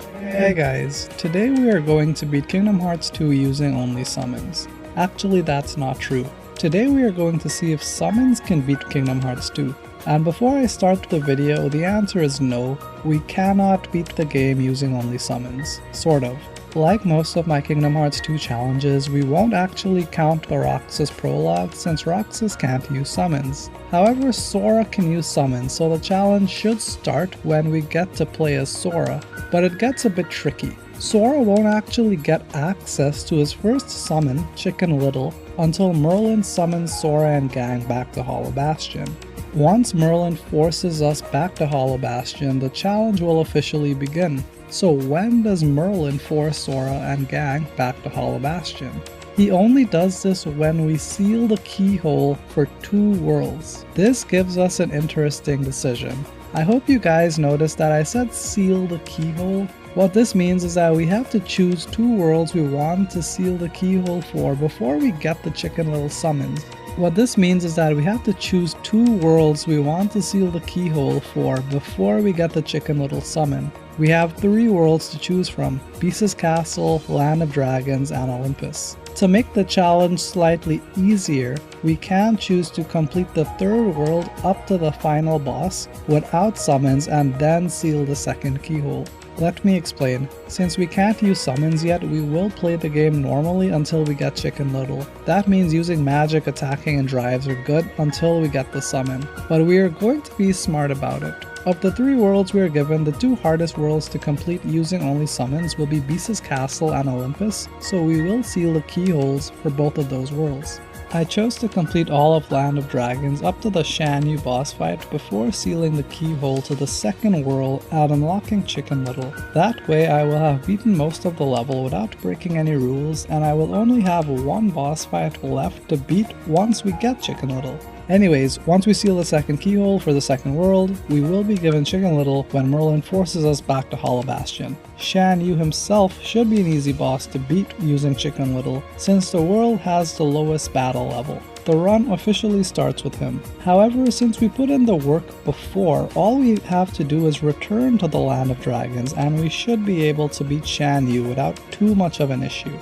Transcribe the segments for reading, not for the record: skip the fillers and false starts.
Hey guys, today we are going to beat Kingdom Hearts 2 using only summons. Actually, that's not true. Today we are going to see if summons can beat Kingdom Hearts 2. And before I start the video, the answer is no, we cannot beat the game using only summons. Sort of. Like most of my Kingdom Hearts 2 challenges, we won't actually count the Roxas prologue since Roxas can't use summons. However, Sora can use summons, so the challenge should start when we get to play as Sora, but it gets a bit tricky. Sora won't actually get access to his first summon, Chicken Little, until Merlin summons Sora and gang back to Hollow Bastion. Once Merlin forces us back to Hollow Bastion, the challenge will officially begin. So when does Merlin force Sora and gang back to Hollow Bastion? He only does this when we seal the keyhole for 2 worlds. This gives us an interesting decision. I hope you guys noticed that I said seal the keyhole. What this means is that we have to choose 2 worlds we want to seal the keyhole for before we get the Chicken Little summons. What this means is that we have to choose 2 worlds we want to seal the keyhole for before we get the Chicken Little summon. We have 3 worlds to choose from: Beast's Castle, Land of Dragons, and Olympus. To make the challenge slightly easier, we can choose to complete the 3rd world up to the final boss without summons and then seal the 2nd keyhole. Let me explain. Since we can't use summons yet, we will play the game normally until we get Chicken Little. That means using magic, attacking, and drives are good until we get the summon, but we are going to be smart about it. Of the 3 worlds we are given, the 2 hardest worlds to complete using only summons will be Beast's Castle and Olympus, so we will seal the keyholes for both of those worlds. I chose to complete all of Land of Dragons up to the Shan Yu boss fight before sealing the keyhole to the 2nd world and unlocking Chicken Little. That way I will have beaten most of the level without breaking any rules, and I will only have 1 boss fight left to beat once we get Chicken Little. Anyways, once we seal the 2nd keyhole for the 2nd world, we will be given Chicken Little when Merlin forces us back to Hollow Bastion. Shan Yu himself should be an easy boss to beat using Chicken Little, since the world has the lowest battle level. The run officially starts with him. However, since we put in the work before, all we have to do is return to the Land of Dragons and we should be able to beat Shan Yu without too much of an issue.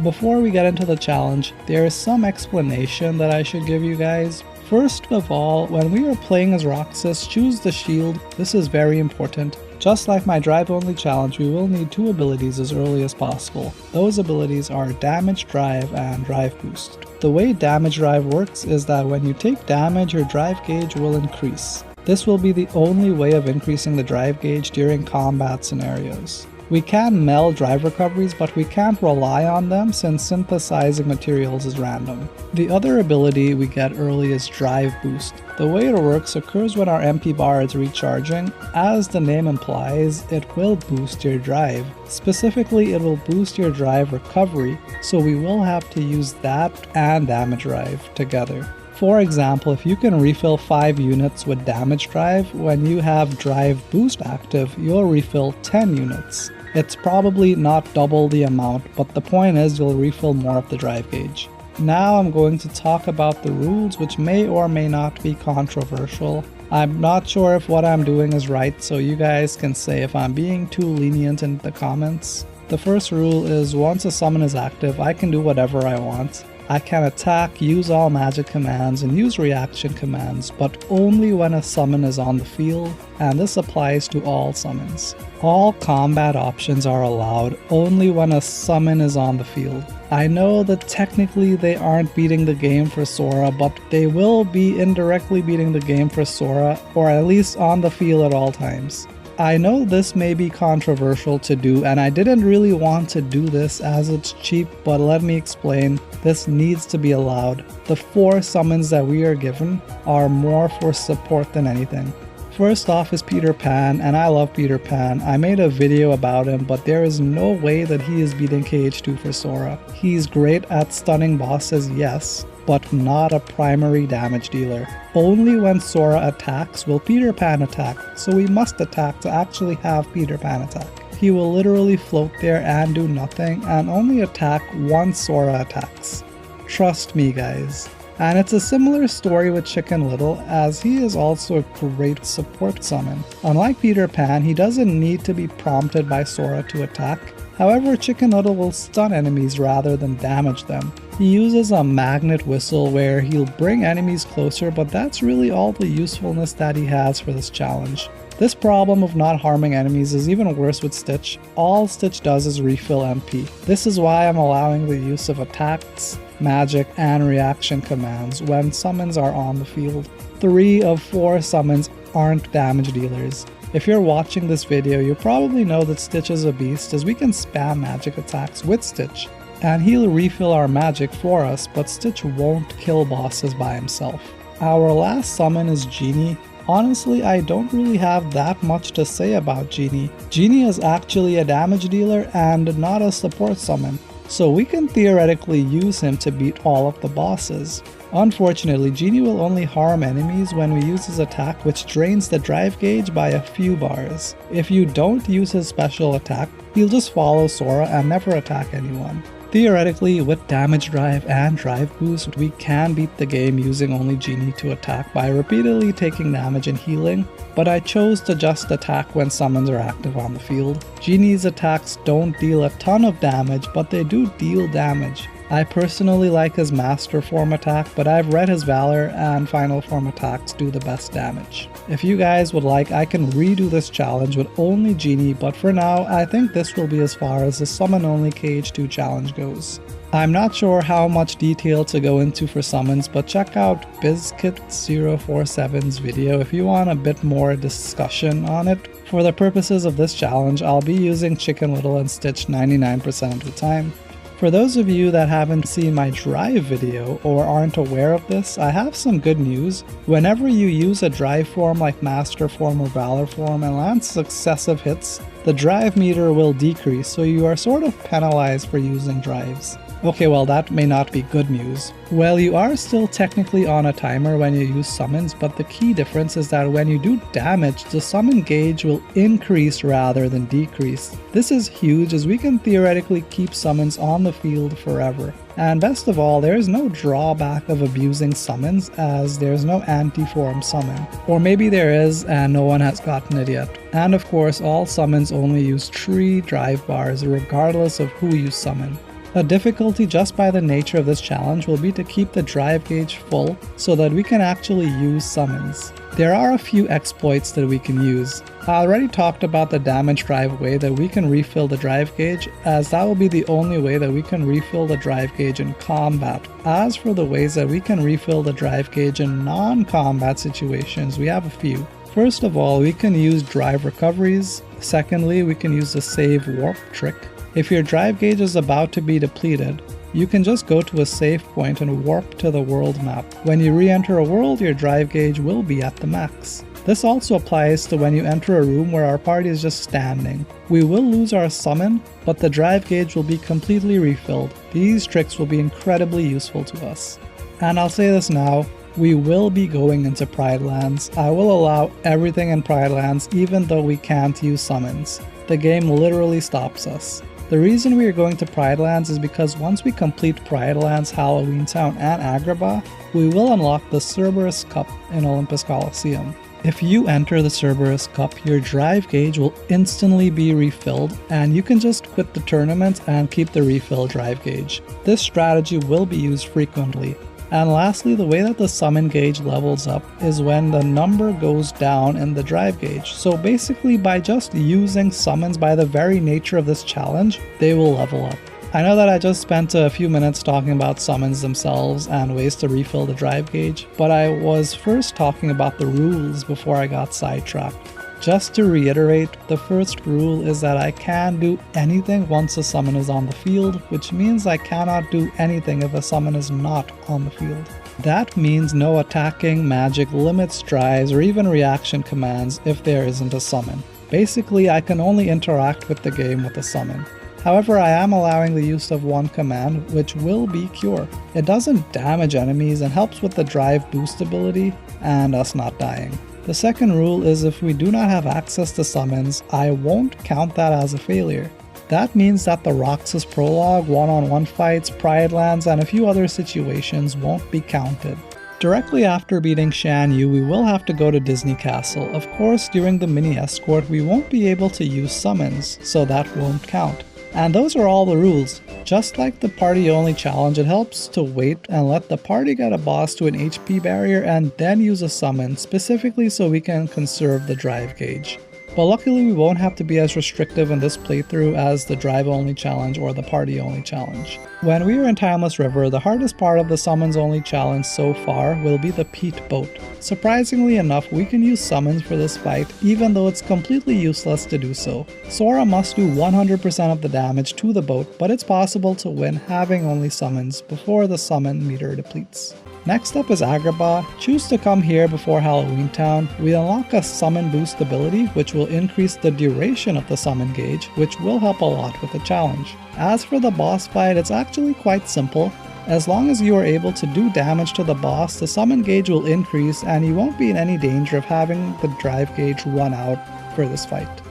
Before we get into the challenge, there is some explanation that I should give you guys. First of all, when we are playing as Roxas, choose the shield. This is very important. Just like my drive only challenge, we will need 2 abilities as early as possible. Those abilities are Damage Drive and Drive Boost. The way Damage Drive works is that when you take damage, your drive gauge will increase. This will be the only way of increasing the drive gauge during combat scenarios. We can meld drive recoveries, but we can't rely on them since synthesizing materials is random. The other ability we get early is Drive Boost. The way it works occurs when our MP bar is recharging. As the name implies, it will boost your drive. Specifically, it will boost your drive recovery, so we will have to use that and damage drive together. For example, if you can refill 5 units with damage drive, when you have drive boost active, you'll refill 10 units. It's probably not double the amount, but the point is you'll refill more of the drive gauge. Now I'm going to talk about the rules, which may or may not be controversial. I'm not sure if what I'm doing is right, so you guys can say if I'm being too lenient in the comments. The first rule is once a summon is active, I can do whatever I want. I can attack, use all magic commands, and use reaction commands, but only when a summon is on the field, and this applies to all summons. All combat options are allowed only when a summon is on the field. I know that technically they aren't beating the game for Sora, but they will be indirectly beating the game for Sora, or at least on the field at all times. I know this may be controversial to do, and I didn't really want to do this as it's cheap, but let me explain. This needs to be allowed. The 4 summons that we are given are more for support than anything. First off is Peter Pan, and I love Peter Pan. I made a video about him, but there is no way that he is beating KH2 for Sora. He's great at stunning bosses, yes, but not a primary damage dealer. Only when Sora attacks will Peter Pan attack, so we must attack to actually have Peter Pan attack. He will literally float there and do nothing, and only attack once Sora attacks. Trust me guys. And it's a similar story with Chicken Little, as he is also a great support summon. Unlike Peter Pan, he doesn't need to be prompted by Sora to attack. However, Chicken Little will stun enemies rather than damage them. He uses a magnet whistle where he'll bring enemies closer, but that's really all the usefulness that he has for this challenge. This problem of not harming enemies is even worse with Stitch. All Stitch does is refill MP. This is why I'm allowing the use of attacks, magic, and reaction commands when summons are on the field. 3 of 4 summons aren't damage dealers. If you're watching this video, you probably know that Stitch is a beast, as we can spam magic attacks with Stitch, and he'll refill our magic for us, but Stitch won't kill bosses by himself. Our last summon is Genie. Honestly, I don't really have that much to say about Genie. Genie is actually a damage dealer and not a support summon, so we can theoretically use him to beat all of the bosses. Unfortunately, Genie will only harm enemies when we use his attack, which drains the drive gauge by a few bars. If you don't use his special attack, he'll just follow Sora and never attack anyone. Theoretically, with damage drive and drive boost, we can beat the game using only Genie to attack by repeatedly taking damage and healing, but I chose to just attack when summons are active on the field. Genie's attacks don't deal a ton of damage, but they do deal damage. I personally like his Master Form attack, but I've read his Valor and Final Form attacks do the best damage. If you guys would like, I can redo this challenge with only Genie, but for now, I think this will be as far as the Summon Only KH2 challenge goes. I'm not sure how much detail to go into for summons, but check out Bizkit047's video if you want a bit more discussion on it. For the purposes of this challenge, I'll be using Chicken Little and Stitch 99% of the time. For those of you that haven't seen my drive video or aren't aware of this, I have some good news. Whenever you use a drive form like Master Form or Valor Form and land successive hits, the drive meter will decrease, so you are sort of penalized for using drives. Okay, well, that may not be good news. Well, you are still technically on a timer when you use summons, but the key difference is that when you do damage, the summon gauge will increase rather than decrease. This is huge, as we can theoretically keep summons on the field forever. And best of all, there is no drawback of abusing summons, as there's no anti-form summon. Or maybe there is and no one has gotten it yet. And of course, all summons only use 3 drive bars regardless of who you summon. A difficulty just by the nature of this challenge will be to keep the drive gauge full so that we can actually use summons. There are a few exploits that we can use. I already talked about the damage drive way that we can refill the drive gauge, as that will be the only way that we can refill the drive gauge in combat. As for the ways that we can refill the drive gauge in non-combat situations, we have a few. First of all, we can use drive recoveries. Secondly, we can use the save warp trick. If your drive gauge is about to be depleted, you can just go to a save point and warp to the world map. When you re-enter a world, your drive gauge will be at the max. This also applies to when you enter a room where our party is just standing. We will lose our summon, but the drive gauge will be completely refilled. These tricks will be incredibly useful to us. And I'll say this now, we will be going into Pride Lands. I will allow everything in Pride Lands even though we can't use summons. The game literally stops us. The reason we are going to Pride Lands is because once we complete Pride Lands, Halloween Town, and Agrabah, we will unlock the Cerberus Cup in Olympus Coliseum. If you enter the Cerberus Cup, your drive gauge will instantly be refilled, and you can just quit the tournament and keep the refill drive gauge. This strategy will be used frequently. And lastly, the way that the summon gauge levels up is when the number goes down in the drive gauge. So basically, by just using summons by the very nature of this challenge, they will level up. I know that I just spent a few minutes talking about summons themselves and ways to refill the drive gauge, but I was first talking about the rules before I got sidetracked. Just to reiterate, the first rule is that I can do anything once a summon is on the field, which means I cannot do anything if a summon is not on the field. That means no attacking, magic, limits, drives, or even reaction commands if there isn't a summon. Basically, I can only interact with the game with a summon. However, I am allowing the use of one command, which will be Cure. It doesn't damage enemies and helps with the drive boost ability and us not dying. The second rule is if we do not have access to summons, I won't count that as a failure. That means that the Roxas Prologue, one-on-one fights, Pride Lands, and a few other situations won't be counted. Directly after beating Shan Yu, we will have to go to Disney Castle. Of course, during the mini escort, we won't be able to use summons, so that won't count. And those are all the rules. Just like the party only challenge, it helps to wait and let the party get a boss to an HP barrier and then use a summon, specifically so we can conserve the drive gauge. But luckily we won't have to be as restrictive in this playthrough as the drive only challenge or the party only challenge. When we are in Timeless River, the hardest part of the summons only challenge so far will be the Pete boat. Surprisingly enough, we can use summons for this fight even though it's completely useless to do so. Sora must do 100% of the damage to the boat, but it's possible to win having only summons before the summon meter depletes. Next up is Agrabah. Choose to come here before Halloween Town. We unlock a summon boost ability which will increase the duration of the summon gauge, which will help a lot with the challenge. As for the boss fight, it's actually quite simple. As long as you are able to do damage to the boss, the summon gauge will increase and you won't be in any danger of having the drive gauge run out for this fight.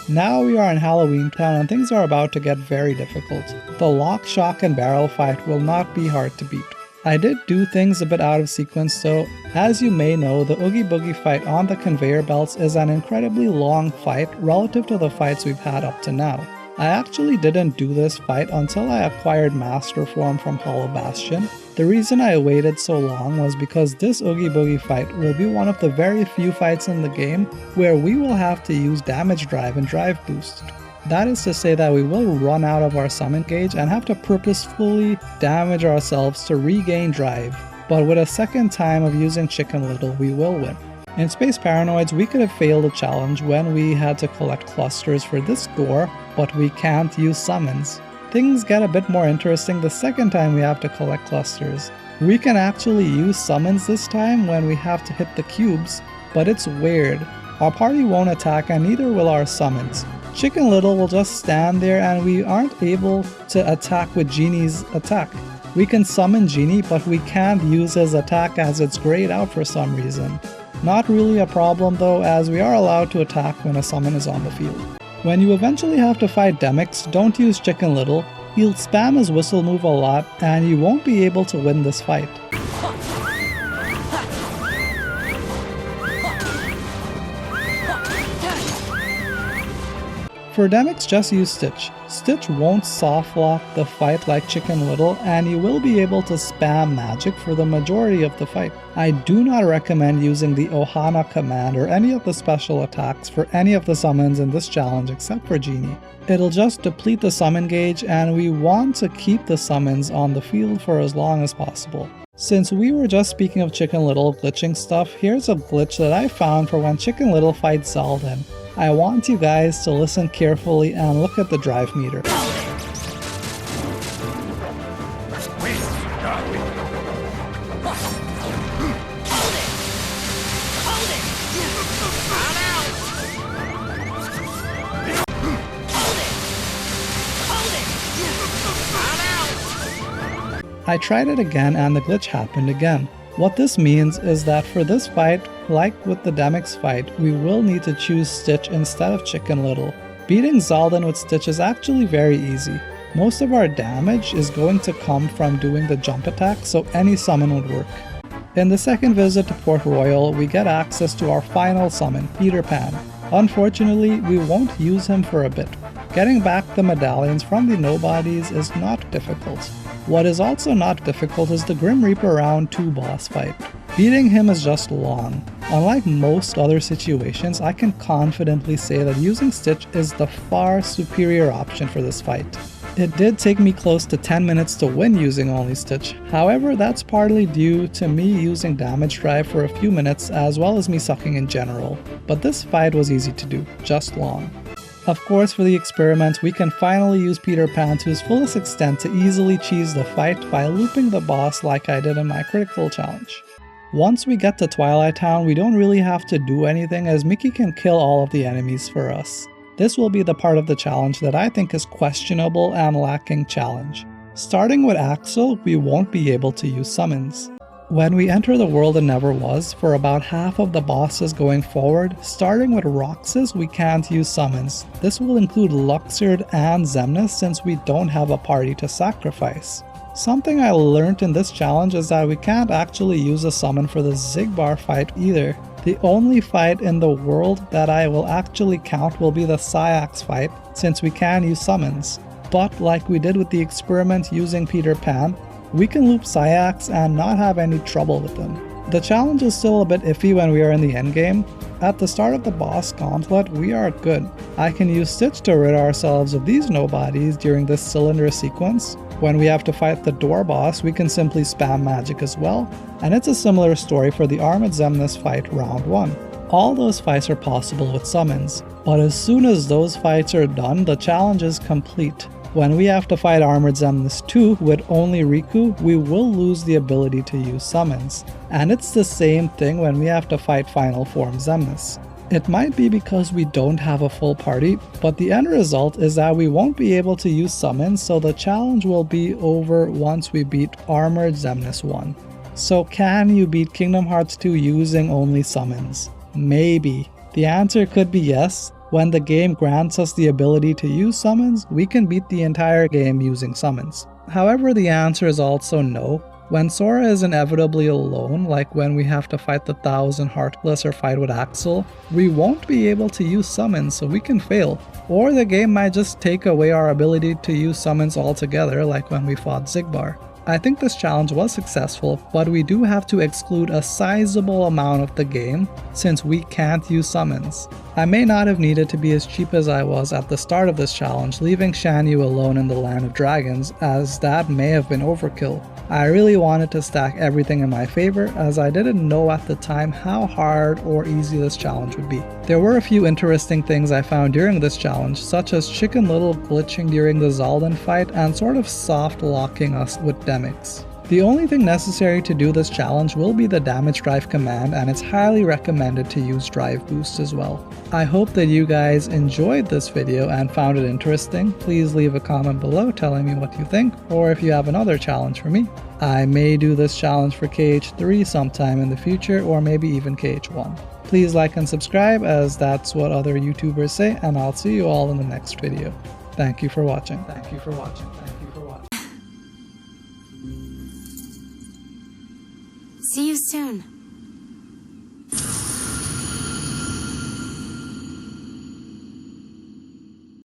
Now we are in Halloween Town and things are about to get very difficult. The lock, shock, and barrel fight will not be hard to beat. I did do things a bit out of sequence, so as you may know, the Oogie Boogie fight on the conveyor belts is an incredibly long fight relative to the fights we've had up to now. I actually didn't do this fight until I acquired Master Form from Hollow Bastion. The reason I waited so long was because this Oogie Boogie fight will be one of the very few fights in the game where we will have to use damage drive and drive boost. That is to say that we will run out of our summon gauge and have to purposefully damage ourselves to regain drive, but with a second time of using Chicken Little we will win. In Space Paranoids we could have failed a challenge when we had to collect clusters for this door, but we can't use summons. Things get a bit more interesting the second time we have to collect clusters. We can actually use summons this time when we have to hit the cubes, but it's weird. Our party won't attack and neither will our summons. Chicken Little will just stand there and we aren't able to attack with Genie's attack. We can summon Genie, but we can't use his attack as it's grayed out for some reason. Not really a problem though, as we are allowed to attack when a summon is on the field. When you eventually have to fight Demyx, don't use Chicken Little. He'll spam his whistle move a lot and you won't be able to win this fight. For Demyx, just use Stitch. Stitch won't soft lock the fight like Chicken Little, and you will be able to spam magic for the majority of the fight. I do not recommend using the Ohana command or any of the special attacks for any of the summons in this challenge except for Genie. It'll just deplete the summon gauge, and we want to keep the summons on the field for as long as possible. Since we were just speaking of Chicken Little glitching stuff, here's a glitch that I found for when Chicken Little fights Zaldin. I want you guys to listen carefully and look at the drive meter. I tried it again and the glitch happened again. What this means is that for this fight, like with the Demyx fight, we will need to choose Stitch instead of Chicken Little. Beating Zaldin with Stitch is actually very easy. Most of our damage is going to come from doing the jump attack, so any summon would work. In the second visit to Port Royal, we get access to our final summon, Peter Pan. Unfortunately, we won't use him for a bit. Getting back the medallions from the nobodies is not difficult. What is also not difficult is the Grim Reaper round 2 boss fight. Beating him is just long. Unlike most other situations, I can confidently say that using Stitch is the far superior option for this fight. It did take me close to 10 minutes to win using only Stitch, however that's partly due to me using damage drive for a few minutes as well as me sucking in general, but this fight was easy to do, just long. Of course, for the experiment, we can finally use Peter Pan to his fullest extent to easily cheese the fight by looping the boss like I did in my critical challenge. Once we get to Twilight Town, we don't really have to do anything as Mickey can kill all of the enemies for us. This will be the part of the challenge that I think is questionable and lacking challenge. Starting with Axel, we won't be able to use summons. When we enter the world it never was, for about half of the bosses going forward, starting with Roxas, we can't use summons. This will include Luxord and Xemnas since we don't have a party to sacrifice. Something I learned in this challenge is that we can't actually use a summon for the Xigbar fight either. The only fight in the world that I will actually count will be the Sayax fight, since we can use summons. But like we did with the experiment using Peter Pan, we can loop Sayax and not have any trouble with them. The challenge is still a bit iffy when we are in the endgame. At the start of the boss gauntlet, we are good. I can use Stitch to rid ourselves of these nobodies during this cylinder sequence. When we have to fight the door boss, we can simply spam magic as well, and it's a similar story for the Armored Xemnas fight round 1. All those fights are possible with summons, but as soon as those fights are done, the challenge is complete. When we have to fight Armored Xemnas 2 with only Riku, we will lose the ability to use summons. And it's the same thing when we have to fight Final Form Xemnas. It might be because we don't have a full party, but the end result is that we won't be able to use summons, so the challenge will be over once we beat Armored Xemnas 1. So can you beat Kingdom Hearts 2 using only summons? Maybe. The answer could be yes. When the game grants us the ability to use summons, we can beat the entire game using summons. However, the answer is also no. When Sora is inevitably alone, like when we have to fight the 1000 Heartless or fight with Axel, we won't be able to use summons, so we can fail. Or the game might just take away our ability to use summons altogether, like when we fought Xigbar. I think this challenge was successful, but we do have to exclude a sizable amount of the game since we can't use summons. I may not have needed to be as cheap as I was at the start of this challenge, leaving Shan Yu alone in the Land of Dragons, as that may have been overkill. I really wanted to stack everything in my favor, as I didn't know at the time how hard or easy this challenge would be. There were a few interesting things I found during this challenge, such as Chicken Little glitching during the Zaldin fight and sort of soft locking us with Demix. The only thing necessary to do this challenge will be the damage drive command, and it's highly recommended to use drive boost as well. I hope that you guys enjoyed this video and found it interesting. Please leave a comment below telling me what you think, or if you have another challenge for me. I may do this challenge for KH3 sometime in the future, or maybe even KH1. Please like and subscribe, as that's what other YouTubers say, and I'll see you all in the next video. Thank you for watching. Thank you for watching. Thank you for watching. See you soon.